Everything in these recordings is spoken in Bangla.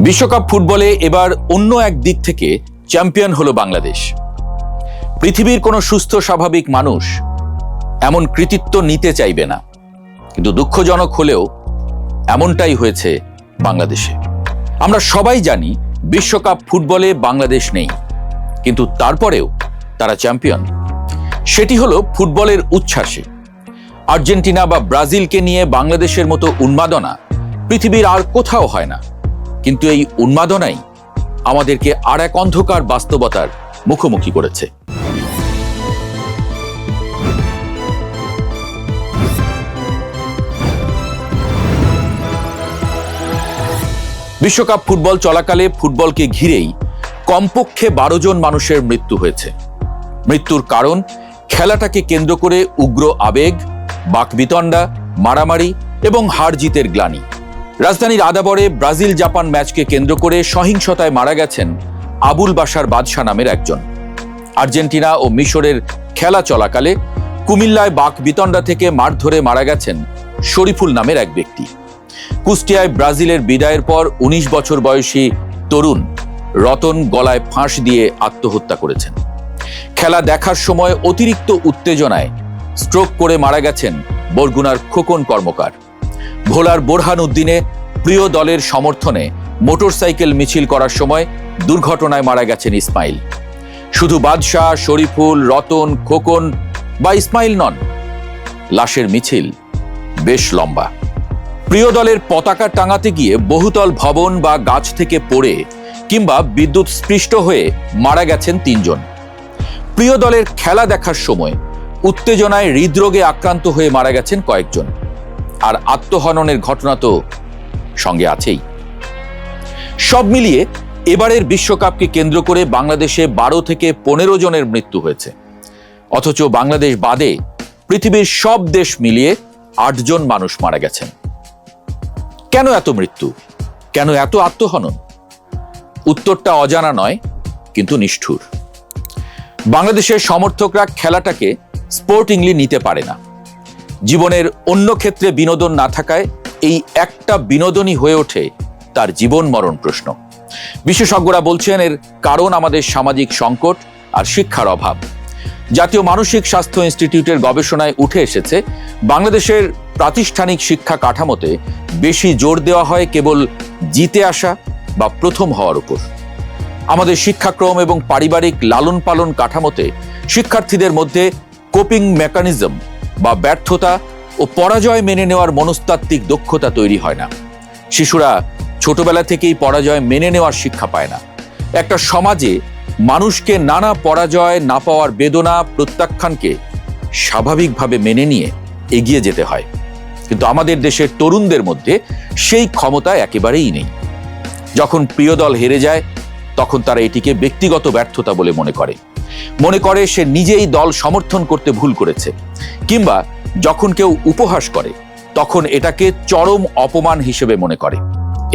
বিশ্বকাপ ফুটবলে এবার অন্য এক দিক থেকে চ্যাম্পিয়ন হলো বাংলাদেশ। পৃথিবীর কোনো সুস্থ স্বাভাবিক মানুষ এমন কৃতিত্ব নিতে চাইবে না, কিন্তু দুঃখজনক হলেও এমনটাই হয়েছে বাংলাদেশে। আমরা সবাই জানি বিশ্বকাপ ফুটবলে বাংলাদেশ নেই, কিন্তু তারপরেও তারা চ্যাম্পিয়ন। সেটি হলো ফুটবলের উচ্ছ্বাসে। আর্জেন্টিনা বা ব্রাজিলকে নিয়ে বাংলাদেশের মতো উন্মাদনা পৃথিবীর আর কোথাও হয় না, কিন্তু এই উন্মাদনাই আমাদেরকে আর এক অন্ধকার বাস্তবতার মুখোমুখি করেছে। বিশ্বকাপ ফুটবল চলাকালে ফুটবলকে ঘিরেই কমপক্ষে 12 জন মানুষের মৃত্যু হয়েছে। মৃত্যুর কারণ খেলাটাকে কেন্দ্র করে উগ্র আবেগ, বাকবিতণ্ডা, মারামারি এবং হার জিতের গ্লানি। রাজধানীর আদাবরে ব্রাজিল জাপান ম্যাচকে কেন্দ্র করে সহিংসতায় মারা গেছেন আবুল বাশার বাদশা নামের একজন। আর্জেন্টিনা ও মিশরের খেলা চলাকালে কুমিল্লায় বাকবিতণ্ডা থেকে মার ধরে মারা গেছেন শরীফুল নামের এক ব্যক্তি। কুষ্টিয়ায় ব্রাজিলের বিদায়ের পর 19 বছর বয়সী তরুণ রতন গলায় ফাঁস দিয়ে আত্মহত্যা করেছেন। খেলা দেখার সময় অতিরিক্ত উত্তেজনায় স্ট্রোক করে মারা গেছেন বরগুনার খোকন কর্মকার। ভোলার বোরহান উদ্দিনে প্রিয় দলের সমর্থনে মোটরসাইকেল মিছিল করার সময় দুর্ঘটনায় মারা গেছেন ইসমাইল। শুধু বাদশাহ, শরীফুল, রতন, খোকন বা ইসমাইল নন, লাশের মিছিল বেশ লম্বা। প্রিয় দলের পতাকা টাঙাতে গিয়ে বহুতল ভবন বা গাছ থেকে পড়ে কিংবা বিদ্যুৎ স্পৃষ্ট হয়ে মারা গেছেন 3 জন। প্রিয় দলের খেলা দেখার সময় উত্তেজনায় হৃদরোগে আক্রান্ত হয়ে মারা গেছেন কয়েকজন। আর আত্মহননের ঘটনা তো সঙ্গে আছেই। সব মিলিয়ে এবারের বিশ্বকাপকে কেন্দ্র করে বাংলাদেশে 12 থেকে 15 জনের মৃত্যু হয়েছে, অথচ বাংলাদেশ বাদে পৃথিবীর সব দেশ মিলিয়ে 8 জন মানুষ মারা গেছেন। কেন এত মৃত্যু? কেন এত আত্মহনন? উত্তরটা অজানা নয়, কিন্তু নিষ্ঠুর। বাংলাদেশের সমর্থকরা খেলাটাকে স্পোর্টিংলি নিতে পারে না। জীবনের অন্য ক্ষেত্রে বিনোদন না থাকায় এই একটা বিনোদনই হয়ে ওঠে তার জীবন মরণ প্রশ্ন। বিশেষজ্ঞরা বলছেন এর কারণ আমাদের সামাজিক সংকট আর শিক্ষার অভাব। জাতীয় মানসিক স্বাস্থ্য ইনস্টিটিউটের গবেষণায় উঠে এসেছে, বাংলাদেশের প্রাতিষ্ঠানিক শিক্ষা কাঠামোতে বেশি জোর দেওয়া হয় কেবল জিতে আসা বা প্রথম হওয়ার উপর। আমাদের শিক্ষাক্রম এবং পারিবারিক লালন পালন কাঠামোতে শিক্ষার্থীদের মধ্যে কোপিং মেকানিজম বা ব্যর্থতা ও পরাজয় মেনে নেওয়ার মনস্তাত্ত্বিক দক্ষতা তৈরি হয় না। শিশুরা ছোটবেলা থেকেই পরাজয় মেনে নেওয়ার শিক্ষা পায় না। একটা সমাজে মানুষকে নানা পরাজয়, না পাওয়ার বেদনা, প্রত্যাখ্যানকে স্বাভাবিকভাবে মেনে নিয়ে এগিয়ে যেতে হয়, কিন্তু আমাদের দেশের তরুণদের মধ্যে সেই ক্ষমতা একেবারেই নেই। যখন প্রিয় দল হেরে যায় তখন তারা এটিকে ব্যক্তিগত ব্যর্থতা বলে মনে করে সে নিজেই দল সমর্থন করতে ভুল করেছে, কিংবা যখন কেউ উপহাস করে তখন এটাকে চরম অপমান হিসেবে মনে করে।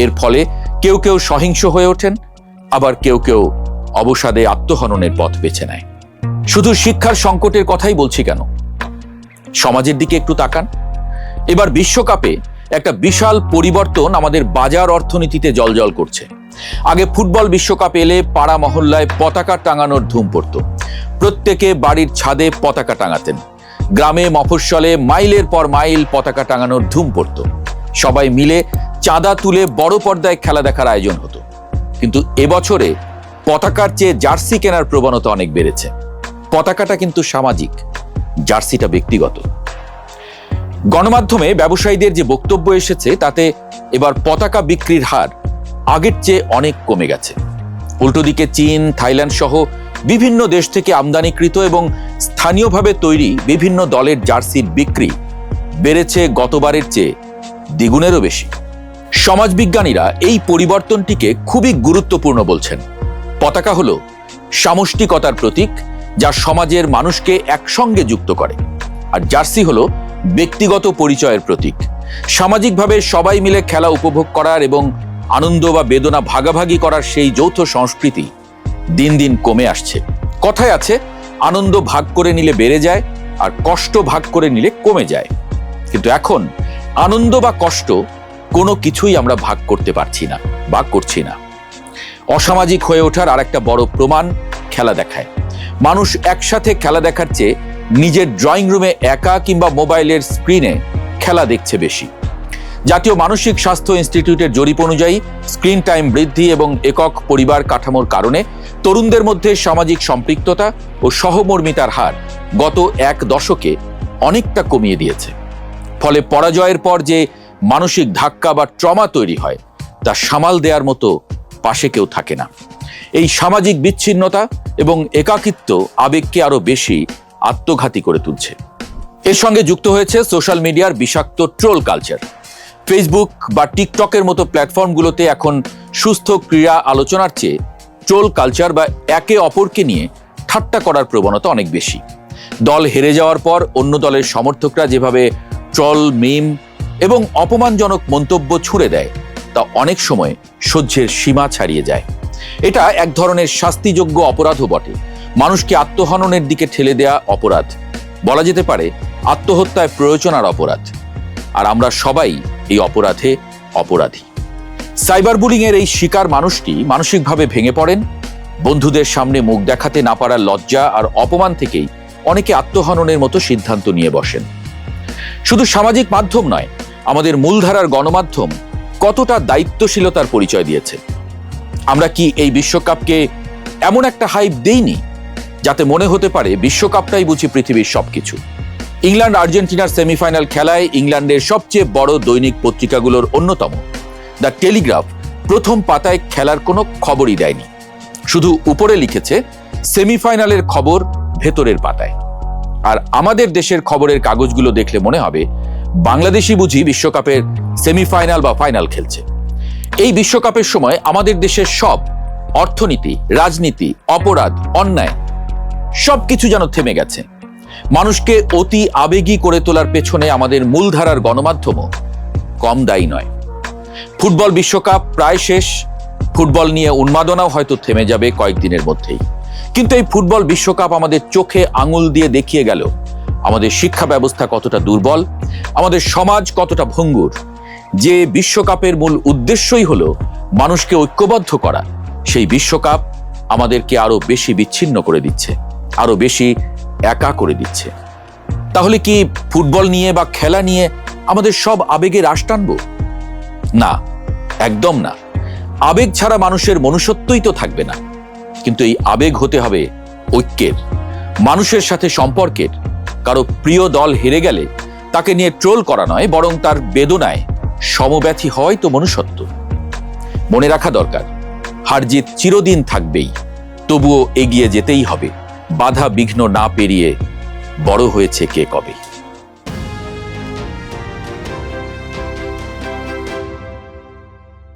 এর ফলে কেউ কেউ সহিংস হয়ে ওঠেন, আবার কেউ কেউ অবসাদে আত্মহননের পথ বেছে নেয়। শুধু শিক্ষার সংকটের কথাই বলছি কেন, সমাজের দিকে একটু তাকান। এবার বিশ্বকাপে একটা বিশাল পরিবর্তন আমাদের বাজার অর্থনীতিতে জ্বলজ্বল করছে। আগে ফুটবল বিশ্বকাপ এলে পাড়া মহল্লায় পতাকা টাঙানোর ধুম পড়ত। প্রত্যেকে বাড়ির ছাদে পতাকা টাঙাতেন। গ্রামে মফস্বলে মাইলের পর মাইল পতাকা টাঙানোর ধুম পড়ত। সবাই মিলে চাঁদা তুলে বড় পর্দায় খেলা দেখার আয়োজন হতো। কিন্তু এবছরে পতাকার চেয়ে জার্সি কেনার প্রবণতা অনেক বেড়েছে। পতাকাটা কিন্তু সামাজিক, জার্সিটা ব্যক্তিগত। গণমাধ্যমে ব্যবসায়ীদের যে বক্তব্য এসেছে তাতে এবার পতাকা বিক্রির হার আগের চেয়ে অনেক কমে গেছে। উল্টো দিকে চীন, থাইল্যান্ড সহ বিভিন্ন দেশ থেকে আমদানিকৃত এবং স্থানীয়ভাবে তৈরি বিভিন্ন দলের জার্সির বিক্রি বেড়েছে গতবারের চেয়ে দ্বিগুণেরও বেশি। সমাজবিজ্ঞানীরা এই পরিবর্তনটিকে খুবই গুরুত্বপূর্ণ বলছেন। পতাকা হলো সামষ্টিকতার প্রতীক, যা সমাজের মানুষকে একসঙ্গে যুক্ত করে, আর জার্সি হলো ব্যক্তিগত পরিচয়ের প্রতীক। সামাজিকভাবে সবাই মিলে খেলা উপভোগ করার এবং আনন্দ বা বেদনা ভাগাভাগি করার সেই যৌথ সংস্কৃতি দিন দিন কমে আসছে। কথায় আছে, আনন্দ ভাগ করে নিলে বেড়ে যায় আর কষ্ট ভাগ করে নিলে কমে যায়। কিন্তু এখন আনন্দ বা কষ্ট কোনো কিছুই আমরা ভাগ করতে পারছি না বা করছি না। অসামাজিক হয়ে ওঠার আরেকটা বড় প্রমাণ খেলা দেখায়। মানুষ একসাথে খেলা দেখার চেয়ে নিজের ড্রয়িং রুমে একা কিংবা মোবাইলের স্ক্রিনে খেলা দেখছে বেশি। জাতীয় মানসিক স্বাস্থ্য ইনস্টিটিউটের জরিপ অনুযায়ী স্ক্রিন টাইম বৃদ্ধি এবং একক পরিবার কাঠামোর কারণে তরুণদের মধ্যে সামাজিক সম্পৃক্ততা ও সহমর্মিতার হার গত এক দশকে অনেকটা কমিয়ে দিয়েছে। ফলে পরাজয়ের পর যে মানসিক ধাক্কা বা ট্রমা তৈরি হয় তা সামাল দেওয়ার মতো পাশে কেউ থাকে না। এই সামাজিক বিচ্ছিন্নতা এবং একাকিত্ব আবেগকে আরো বেশি আত্মঘাতী করে তুলছে। এর সঙ্গে যুক্ত হয়েছে সোশ্যাল মিডিয়ার বিষাক্ত ট্রোল কালচার। ফেসবুক বা টিকটকের মতো প্ল্যাটফর্মগুলোতে এখন সুস্থ ক্রীড়া আলোচনার চেয়ে ট্রোল কালচার বা একে অপরকে নিয়ে ঠাট্টা করার প্রবণতা অনেক বেশি। দল হেরে যাওয়ার পর অন্য দলের সমর্থকরা যেভাবে ট্রল, মিম এবং অপমানজনক মন্তব্য ছুড়ে দেয় তা অনেক সময় সহ্যের সীমা ছাড়িয়ে যায়। এটা এক ধরনের শাস্তিযোগ্য অপরাধও বটে। মানুষকে আত্মহননের দিকে ঠেলে দেয়া অপরাধ, বলা যেতে পারে আত্মহত্যায় প্ররোচনার অপরাধ। আর আমরা সবাই এই অপরাধে অপরাধী। সাইবার বুলিং এর এই শিকার মানুষটি মানসিকভাবে ভেঙে পড়েন। বন্ধুদের সামনে মুখ দেখাতে না পারার লজ্জা আর অপমান থেকেই অনেকে আত্মহননের মতো সিদ্ধান্ত নিয়ে বসেন। শুধু সামাজিক মাধ্যম নয়, আমাদের মূলধারার গণমাধ্যম কতটা দায়িত্বশীলতার পরিচয় দিয়েছে। আমরা কি এই বিশ্বকাপকে এমন একটা হাইপ দেইনি যাতে মনে হতে পারে বিশ্বকাপটাই বুঝি পৃথিবীর সবকিছু? ইংল্যান্ড আর্জেন্টিনার সেমিফাইনাল খেলায় ইংল্যান্ডের সবচেয়ে বড় দৈনিক পত্রিকাগুলোর অন্যতম দ্য টেলিগ্রাফ প্রথম পাতায় খেলার কোনো খবরই দেয়নি, শুধু উপরে লিখেছে সেমিফাইনালের খবর ভেতরের পাতায়। আর আমাদের দেশের খবরের কাগজগুলো দেখলে মনে হবে বাংলাদেশই বুঝি বিশ্বকাপের সেমিফাইনাল বা ফাইনাল খেলছে। এই বিশ্বকাপের সময় আমাদের দেশের সব অর্থনীতি, রাজনীতি, অপরাধ, অন্যায় সবকিছু যেন থেমে গেছে। মানুষকে অতি আবেগী করে তোলার পেছনে আমাদের মূলধারার গণমাধ্যমও কম দায়ী নয়। ফুটবল বিশ্বকাপ প্রায় শেষ। ফুটবল নিয়ে উন্মাদনাও হয়তো থেমে যাবে কয়েকদিনের মধ্যেই। কিন্তু এই ফুটবল বিশ্বকাপ আমাদের চোখে আঙুল দিয়ে দেখিয়ে গেল আমাদের শিক্ষা ব্যবস্থা কতটা দুর্বল, আমাদের সমাজ কতটা ভঙ্গুর। যে বিশ্বকাপের মূল উদ্দেশ্যই হলো মানুষকে ঐক্যবদ্ধ করা, সেই বিশ্বকাপ আমাদেরকে আরো বেশি বিচ্ছিন্ন করে দিচ্ছে, আরো বেশি একা করে দিচ্ছে। তাহলে কি ফুটবল নিয়ে বা খেলা নিয়ে আমাদের সব আবেগে রাশ টানবো? না, একদম না। আবেগ ছাড়া মানুষের মনুষ্যত্বই তো থাকবে না। কিন্তু এই আবেগ হতে হবে ঐক্যের, মানুষের সাথে সম্পর্কের। কারো প্রিয় দল হেরে গেলে তাকে নিয়ে ট্রোল করা নয়, বরং তার বেদনায় সমব্যথী হয় তো মনুষ্যত্ব। মনে রাখা দরকার, হার জিত চিরদিন থাকবেই, তবুও এগিয়ে যেতেই হবে। বাধা বিঘ্ন না পেরিয়ে বড় হয়েছে কে কবে।